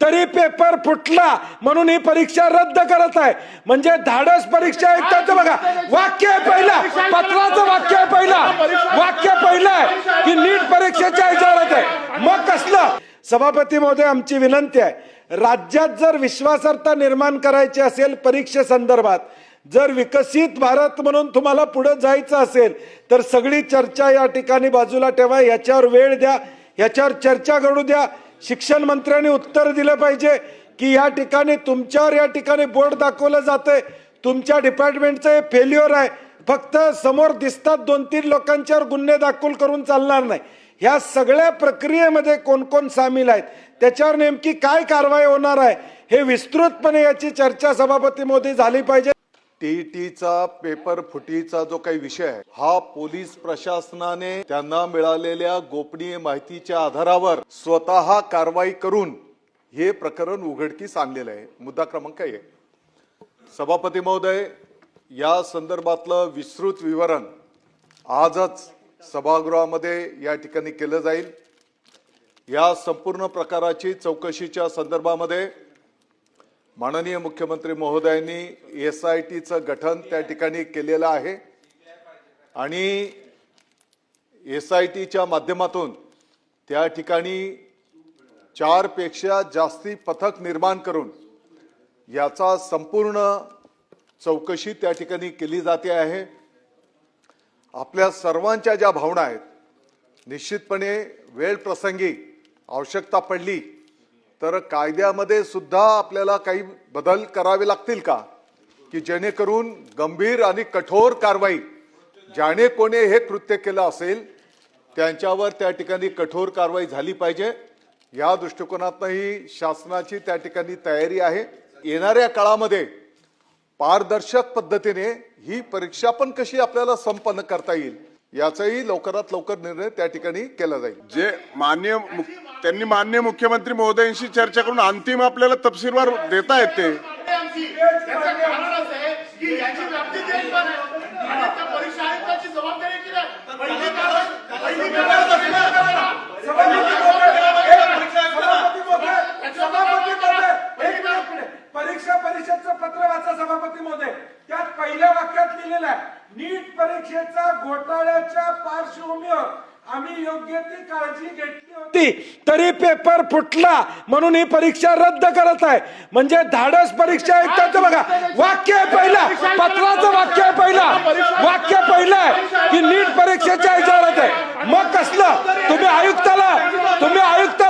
तरी पेपर फुटला म्हणून ही परीक्षा रद्द करत आहे। म्हणजे धाडस परीक्षा ऐकतात बघा, वाक्य आहे पहिला, पत्राचं वाक्य आहे पहिला, वाक्य पहिलं आहे की नीट परीक्षेच्या इजारात आहे, मग कसलं। सभापती महोदय, आमची विनंती आहे, राज्यात जर विश्वासार्हता निर्माण करायची असेल परीक्षेसंदर्भात, जर विकसित भारत म्हणून तुम्हाला पुढे जायचं असेल तर सगळी चर्चा या ठिकाणी बाजूला ठेवा, याच्यावर वेळ द्या, याच्यावर चर्चा घडू द्या। शिक्षण मंत्र्यांनी उत्तर दिलं पाहिजे की या ठिकाणी तुमच्यावर या ठिकाणी बोर्ड दाखवलं जातंय, तुमच्या डिपार्टमेंटचं हे फेल्युअर आहे, फक्त समोर दिसतात 2-3 लोकांच्यावर गुन्हे दाखल करून चालणार नाही। ह्या सगळ्या प्रक्रियेमध्ये कोण कोण सामील आहेत, त्याच्यावर नेमकी काय कारवाई होणार आहे, हे विस्तृतपणे याची चर्चा सभापती महोदय झाली पाहिजे। टीईटीचा पेपर फुटीचा जो काही विषय आहे, हा पोलीस प्रशासनाने त्यांना मिळालेल्या गोपनीय माहितीच्या आधारावर स्वतः कारवाई करून हे प्रकरण उघडकीस आणलेलं आहे। मुद्दा क्रमांक 1, सभापती महोदय, या संदर्भातलं विस्तृत विवरण आजच सभागृहामध्ये या ठिकाणी केलं जाईल। या संपूर्ण प्रकाराची चौकशीच्या संदर्भामध्ये माननीय मुख्यमंत्री महोदयांनी SITचं गठन त्या ठिकाणी केलेलं आहे आणि SITच्या माध्यमातून त्या ठिकाणी 4 पेक्षा जास्ती पथक निर्माण करून याचा संपूर्ण चौकशी त्या ठिकाणी केली जाते आहे। आपल्या सर्वांच्या ज्या भावना आहेत, निश्चितपणे वेळ प्रसंगी आवश्यकता पडली तर कायद्यामध्ये सुद्धा आपल्याला काही बदल करावे लागतील का, की जेणेकरून गंभीर आणि कठोर कारवाई, ज्याने कोणी हे कृत्य केलं असेल त्यांच्यावर त्या ठिकाणी कठोर कारवाई झाली पाहिजे। या दृष्टिकोनातूनही शासनाची त्या ठिकाणी तयारी आहे। येणाऱ्या काळामध्ये पारदर्शक पद्धतीने ही परीक्षा पण कशी आपल्याला संपन्न करता येईल याचाही लवकरात लवकर निर्णय त्या ठिकाणी केला जाईल। जे त्यांनी माननीय मुख्यमंत्री महोदयांशी चर्चा करून अंतिम आपल्याला तपशीलवार देता येते। परीक्षा परिषदचं पत्र वाचा सभापती महोदय, त्यात पहिल्या वाक्यात लिहिलेलं आहे, नीट परीक्षेचा घोटाळ्याच्या पार्श्वभूमीवर आम्ही योग्य ती काळजी घेतली होती तरी पेपर फुटला म्हणून ही परीक्षा रद्द करत आहे। म्हणजे धाडस परीक्षा ऐकतात बघा, वाक्य आहे पहिला, पत्राचं वाक्य आहे पहिला, वाक्य पहिलं आहे की नीट परीक्षेच्या इजारात आहे, मग कसलं। तुम्ही आयुक्त